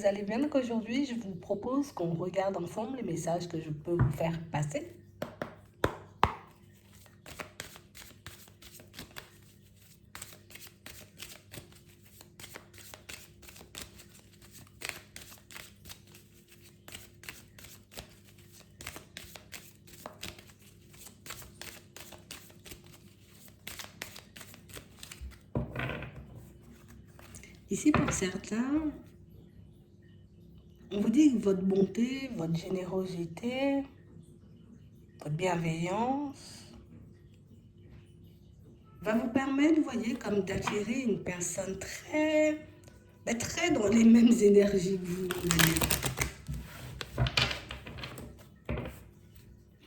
allez bien? Donc aujourd'hui, je vous propose qu'on regarde ensemble les messages que je peux vous faire passer. Ici, pour certains, on vous dit que votre bonté, votre générosité, votre bienveillance va vous permettre, vous voyez, comme d'attirer une personne très dans les mêmes énergies que vous.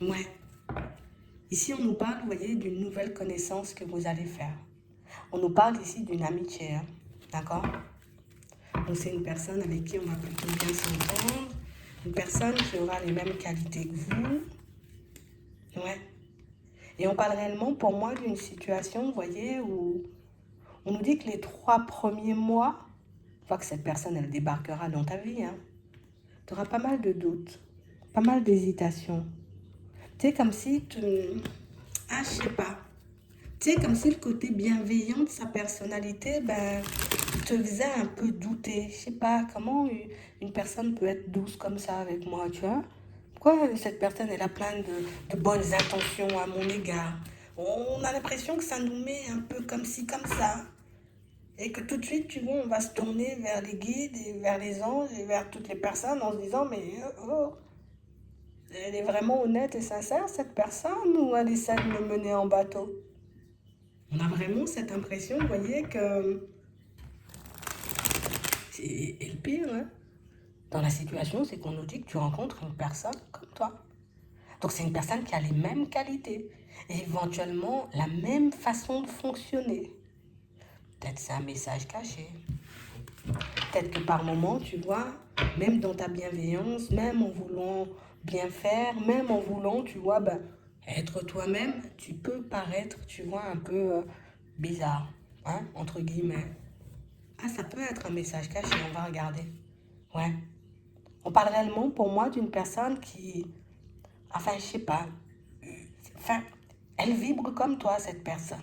Ouais. Ici, on nous parle, vous voyez, d'une nouvelle connaissance que vous allez faire. On nous parle ici d'une amitié, hein, d'accord? Donc c'est une personne avec qui on va plutôt bien s'entendre, une personne qui aura les mêmes qualités que vous. Ouais. Et on parle réellement pour moi d'une situation, vous voyez, où on nous dit que les 3 premiers mois, une fois que cette personne, elle débarquera dans ta vie, hein, tu auras pas mal de doutes, pas mal d'hésitations. Tu sais, comme si tu... Ah, je sais pas. Tu sais, comme si le côté bienveillant de sa personnalité, ben, te faisait un peu douter. Je sais pas, comment une personne peut être douce comme ça avec moi, tu vois? Pourquoi cette personne, elle a plein de bonnes intentions à mon égard? On a l'impression que ça nous met un peu comme ci, comme ça. Et que tout de suite, tu vois, on va se tourner vers les guides, et vers les anges, et vers toutes les personnes en se disant, mais elle est vraiment honnête et sincère, cette personne, ou elle essaie de me mener en bateau? On a vraiment cette impression, vous voyez, que... Et le pire, hein, dans la situation, c'est qu'on nous dit que tu rencontres une personne comme toi. Donc c'est une personne qui a les mêmes qualités, et éventuellement la même façon de fonctionner. Peut-être c'est un message caché. Peut-être que par moment, tu vois, même dans ta bienveillance, même en voulant bien faire, même en voulant, tu vois, ben, être toi-même, tu peux paraître, tu vois, un peu bizarre, hein, entre guillemets. Ah, ça peut être un message caché, on va regarder. Ouais. On parle réellement pour moi d'une personne qui, enfin, je sais pas, enfin, elle vibre comme toi, cette personne.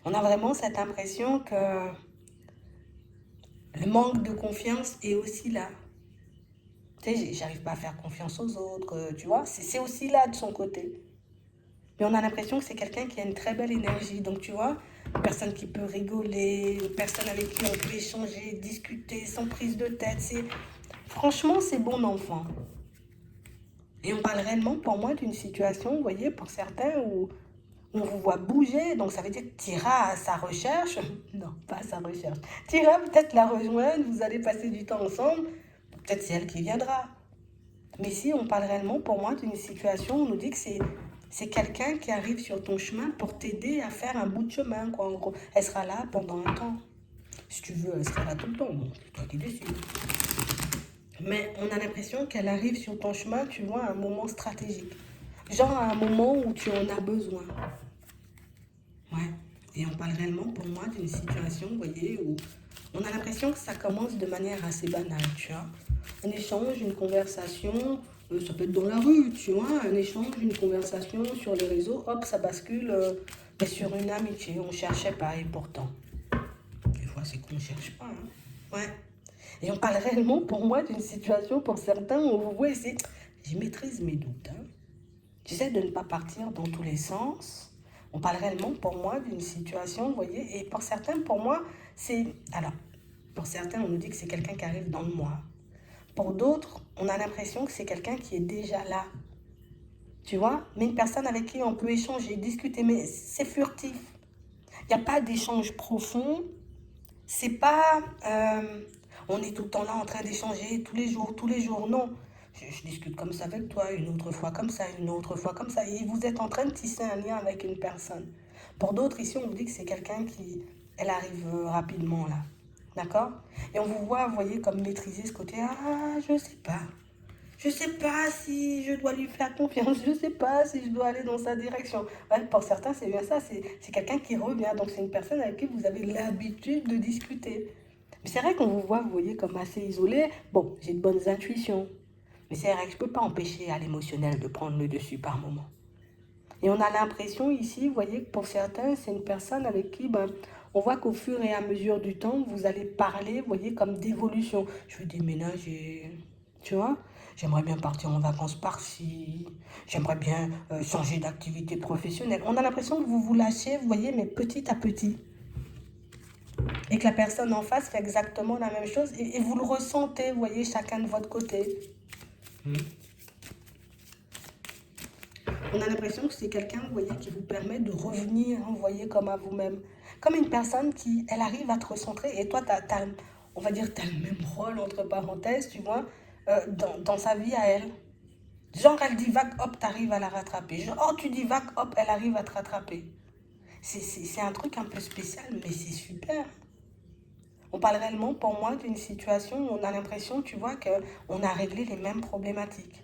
On a vraiment cette impression que le manque de confiance est aussi là. Tu sais, j'arrive pas à faire confiance aux autres, tu vois, c'est aussi là de son côté. Mais on a l'impression que c'est quelqu'un qui a une très belle énergie. Donc, tu vois, une personne qui peut rigoler, une personne avec qui on peut échanger, discuter sans prise de tête. Franchement, c'est bon enfant. Et on parle réellement pour moi d'une situation, vous voyez, pour certains où on vous voit bouger, donc ça veut dire que tu iras à sa recherche. Non, pas à sa recherche. Tu iras peut-être la rejoindre, vous allez passer du temps ensemble, peut-être c'est elle qui viendra. Mais si on parle réellement pour moi d'une situation, on nous dit que c'est quelqu'un qui arrive sur ton chemin pour t'aider à faire un bout de chemin, quoi, en gros. Elle sera là pendant un temps. Si tu veux, elle sera là tout le temps, bon, c'est toi qui décides. Mais on a l'impression qu'elle arrive sur ton chemin, tu vois, à un moment stratégique. Genre à un moment où tu en as besoin. Ouais. Et on parle réellement pour moi d'une situation, vous voyez, où on a l'impression que ça commence de manière assez banale, tu vois. Un échange, une conversation, ça peut être dans la rue, tu vois, un échange, une conversation sur les réseaux, hop, ça bascule sur une amitié. On ne cherchait pas et pourtant. Des fois, c'est qu'on ne cherche pas. Hein. Ouais. Et on parle réellement pour moi d'une situation pour certains où vous voyez, c'est... Je maîtrise mes doutes. Hein. J'essaie de ne pas partir dans tous les sens. On parle réellement pour moi d'une situation, vous voyez, et pour certains, pour moi, c'est... Alors, pour certains, on nous dit que c'est quelqu'un qui arrive dans le moi. Pour d'autres, on a l'impression que c'est quelqu'un qui est déjà là. Tu vois, mais une personne avec qui on peut échanger, discuter, mais c'est furtif. Il n'y a pas d'échange profond. C'est pas... on est tout le temps là en train d'échanger tous les jours, non. Je discute comme ça avec toi, une autre fois comme ça, une autre fois comme ça. Et vous êtes en train de tisser un lien avec une personne. Pour d'autres, ici, on vous dit que c'est quelqu'un qui... Elle arrive rapidement, là. D'accord? Et on vous voit, vous voyez, comme maîtriser ce côté. Ah, je sais pas. Je sais pas si je dois lui faire confiance. Je sais pas si je dois aller dans sa direction. Ouais, pour certains, c'est bien ça. C'est quelqu'un qui revient. Donc, c'est une personne avec qui vous avez l'habitude de discuter. Mais c'est vrai qu'on vous voit, vous voyez, comme assez isolé. Bon, j'ai de bonnes intuitions. Mais c'est vrai que je ne peux pas empêcher à l'émotionnel de prendre le dessus par moment. Et on a l'impression ici, vous voyez, que pour certains, c'est une personne avec qui, ben, on voit qu'au fur et à mesure du temps, vous allez parler, vous voyez, comme d'évolution. Je veux déménager, tu vois. J'aimerais bien partir en vacances par-ci. J'aimerais bien changer d'activité professionnelle. On a l'impression que vous vous lâchez, vous voyez, mais petit à petit. Et que la personne en face fait exactement la même chose. Et vous le ressentez, vous voyez, chacun de votre côté. On a l'impression que c'est quelqu'un, vous voyez, qui vous permet de revenir, vous voyez, comme à vous-même. Comme une personne qui, elle arrive à te recentrer et toi, on va dire, tu as le même rôle, entre parenthèses, tu vois, dans sa vie à elle. Genre, elle divague, hop, tu arrives à la rattraper. Genre, oh, tu divagues, hop, elle arrive à te rattraper. C'est un truc un peu spécial, mais c'est super. On parle réellement, pour moi, d'une situation où on a l'impression, tu vois, qu'on a réglé les mêmes problématiques.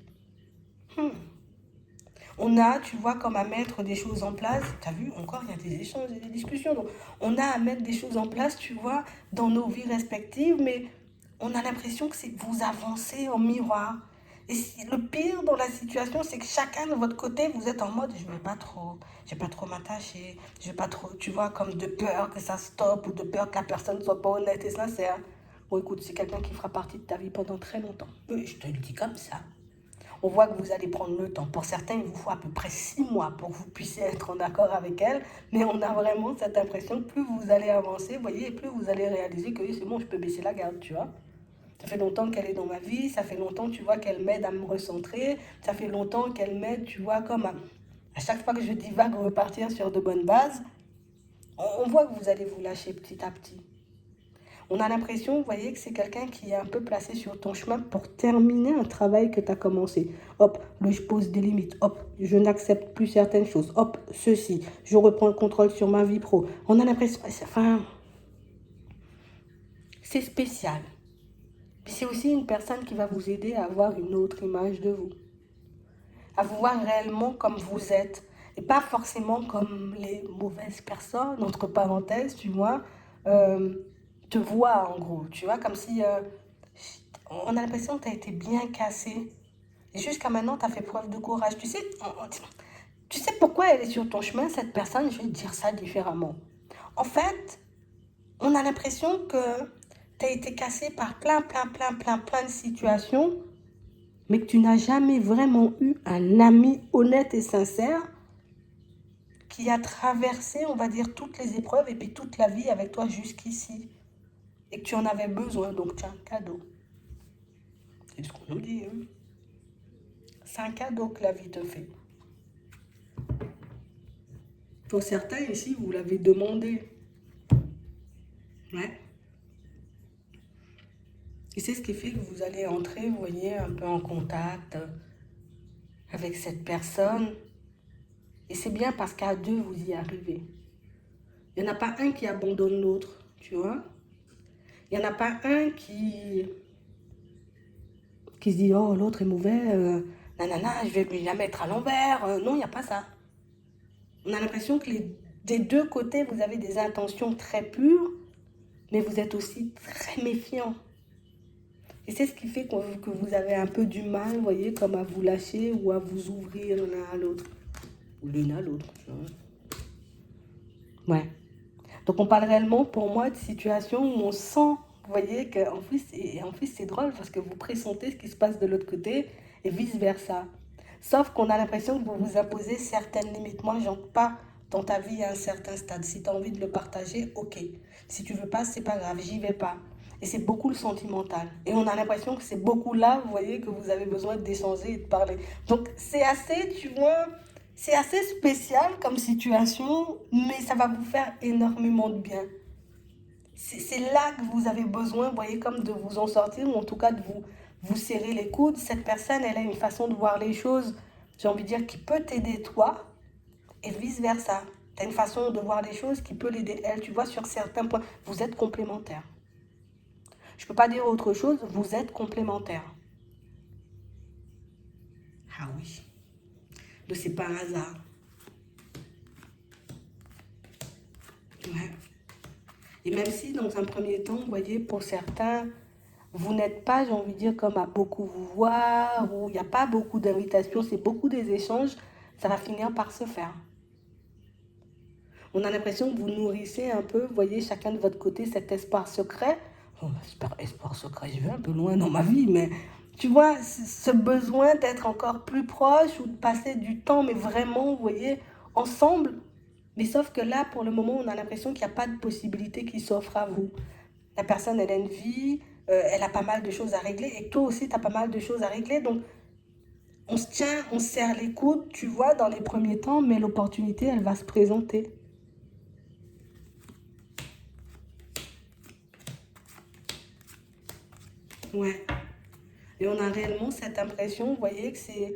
On a, tu vois, comme à mettre des choses en place. Tu as vu, encore, il y a des échanges et des discussions. Donc, on a à mettre des choses en place, tu vois, dans nos vies respectives, mais on a l'impression que vous avancez en miroir. Et le pire dans la situation, c'est que chacun de votre côté, vous êtes en mode, je vais pas trop m'attacher, je vais pas trop, tu vois, comme de peur que ça stoppe ou de peur que la personne ne soit pas honnête et sincère. Bon, écoute, c'est quelqu'un qui fera partie de ta vie pendant très longtemps. Je te le dis comme ça. On voit que vous allez prendre le temps. Pour certains, il vous faut à peu près 6 mois pour que vous puissiez être en accord avec elle. Mais on a vraiment cette impression que plus vous allez avancer, vous voyez, et plus vous allez réaliser que oui, c'est bon, je peux baisser la garde, tu vois. Ça fait longtemps qu'elle est dans ma vie, ça fait longtemps, tu vois, qu'elle m'aide à me recentrer, ça fait longtemps qu'elle m'aide, tu vois, comme à chaque fois que je divague, repartir sur de bonnes bases. On voit que vous allez vous lâcher petit à petit. On a l'impression, vous voyez, que c'est quelqu'un qui est un peu placé sur ton chemin pour terminer un travail que tu as commencé. Hop, je pose des limites. Hop, je n'accepte plus certaines choses. Hop, ceci, je reprends le contrôle sur ma vie pro. On a l'impression, enfin, c'est spécial. Puis c'est aussi une personne qui va vous aider à avoir une autre image de vous. À vous voir réellement comme vous êtes. Et pas forcément comme les mauvaises personnes, entre parenthèses, tu vois, te voient en gros. Tu vois, comme si on a l'impression que tu as été bien cassé. Et jusqu'à maintenant, tu as fait preuve de courage. Tu sais pourquoi elle est sur ton chemin, cette personne? Je vais te dire ça différemment. En fait, on a l'impression que tu as été cassé par plein de situations, mais que tu n'as jamais vraiment eu un ami honnête et sincère qui a traversé, on va dire, toutes les épreuves et puis toute la vie avec toi jusqu'ici. Et que tu en avais besoin, donc tiens, cadeau. C'est ce qu'on nous dit, hein. C'est un cadeau que la vie te fait. Pour certains ici, vous l'avez demandé. Ouais. Et c'est ce qui fait que vous allez entrer, vous voyez, un peu en contact avec cette personne. Et c'est bien parce qu'à deux, vous y arrivez. Il n'y en a pas un qui abandonne l'autre, tu vois. Il n'y en a pas un qui se dit, oh, l'autre est mauvais, nanana, je vais la mettre à l'envers. Non, il n'y a pas ça. On a l'impression que des deux côtés, vous avez des intentions très pures, mais vous êtes aussi très méfiants. Et c'est ce qui fait que vous avez un peu du mal, vous voyez, comme à vous lâcher ou à vous ouvrir l'un à l'autre. Ou l'une à l'autre, tu vois. Ouais. Donc on parle réellement, pour moi, de situations où on sent, vous voyez, qu'en plus, c'est drôle parce que vous pressentez ce qui se passe de l'autre côté et vice-versa. Sauf qu'on a l'impression que vous vous imposez certaines limites. Moi, j'entre pas dans ta vie à un certain stade. Si tu as envie de le partager, ok. Si tu veux pas, c'est pas grave, j'y vais pas. Et c'est beaucoup le sentimental. Et on a l'impression que c'est beaucoup là, vous voyez, que vous avez besoin d'échanger et de parler. Donc c'est assez, tu vois, c'est assez spécial comme situation, mais ça va vous faire énormément de bien. C'est là que vous avez besoin, vous voyez, comme de vous en sortir, ou en tout cas de vous serrer les coudes. Cette personne, elle a une façon de voir les choses, j'ai envie de dire, qui peut t'aider toi, et vice-versa. Tu as une façon de voir les choses qui peut l'aider elle. Tu vois, sur certains points, vous êtes complémentaires. Je ne peux pas dire autre chose, vous êtes complémentaires. Ah oui. Donc c'est pas un hasard. Ouais. Et même si dans un premier temps, vous voyez, pour certains, vous n'êtes pas, j'ai envie de dire, comme à beaucoup vous voir, ou il n'y a pas beaucoup d'invitations, c'est beaucoup des échanges, ça va finir par se faire. On a l'impression que vous nourrissez un peu, vous voyez, chacun de votre côté, cet espoir secret. Oh, espoir secret, je vais un peu loin dans ma vie, mais tu vois, ce besoin d'être encore plus proche ou de passer du temps, mais vraiment, vous voyez, ensemble. Mais sauf que là, pour le moment, on a l'impression qu'il n'y a pas de possibilité qui s'offre à vous. La personne, elle a une vie, elle a pas mal de choses à régler, et toi aussi, tu as pas mal de choses à régler. Donc, on se tient, on se serre les coudes, tu vois, dans les premiers temps, mais l'opportunité, elle va se présenter. Ouais. Et on a réellement cette impression, vous voyez, que c'est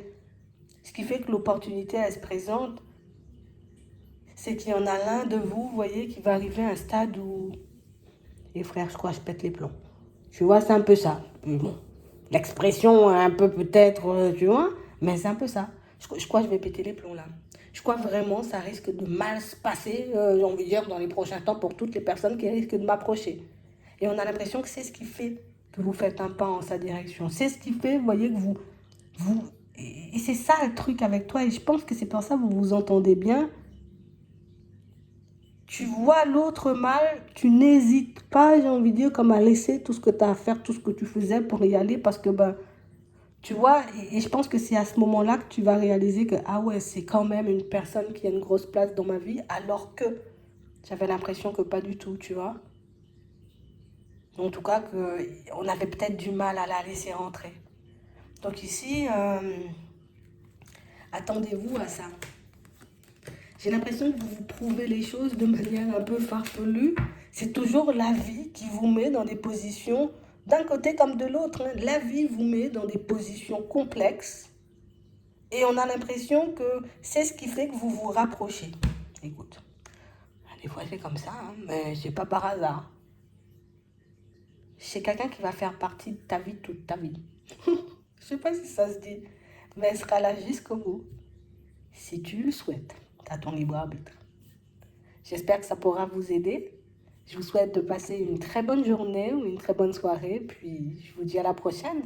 ce qui fait que l'opportunité, elle se présente, c'est qu'il y en a l'un de vous, vous voyez, qui va arriver à un stade où, les frères, je crois, je pète les plombs. Tu vois, c'est un peu ça. Bon, l'expression un peu peut-être, tu vois, mais c'est un peu ça. Je crois que je vais péter les plombs là. Je crois vraiment que ça risque de mal se passer, j'ai envie de dire, dans les prochains temps pour toutes les personnes qui risquent de m'approcher. Et on a l'impression que c'est ce qui fait que vous faites un pas en sa direction. C'est ce qui fait, vous voyez, que vous et c'est ça le truc avec toi. Et je pense que c'est pour ça que vous vous entendez bien. Tu vois l'autre mal, tu n'hésites pas, j'ai envie de dire, comme à laisser tout ce que tu as à faire, tout ce que tu faisais pour y aller, parce que, ben, tu vois, et je pense que c'est à ce moment-là que tu vas réaliser que, ah ouais, c'est quand même une personne qui a une grosse place dans ma vie, alors que j'avais l'impression que pas du tout, tu vois. En tout cas, on avait peut-être du mal à la laisser rentrer. Donc ici, attendez-vous à ça. J'ai l'impression que vous vous prouvez les choses de manière un peu farfelue. C'est toujours la vie qui vous met dans des positions, d'un côté comme de l'autre. Hein. La vie vous met dans des positions complexes. Et on a l'impression que c'est ce qui fait que vous vous rapprochez. Écoute, des fois c'est comme ça, hein, mais c'est pas par hasard. C'est quelqu'un qui va faire partie de ta vie toute ta vie. Je sais pas si ça se dit, mais elle sera là jusqu'au bout. Si tu le souhaites, tu as ton libre arbitre. J'espère que ça pourra vous aider. Je vous souhaite de passer une très bonne journée ou une très bonne soirée, puis je vous dis à la prochaine.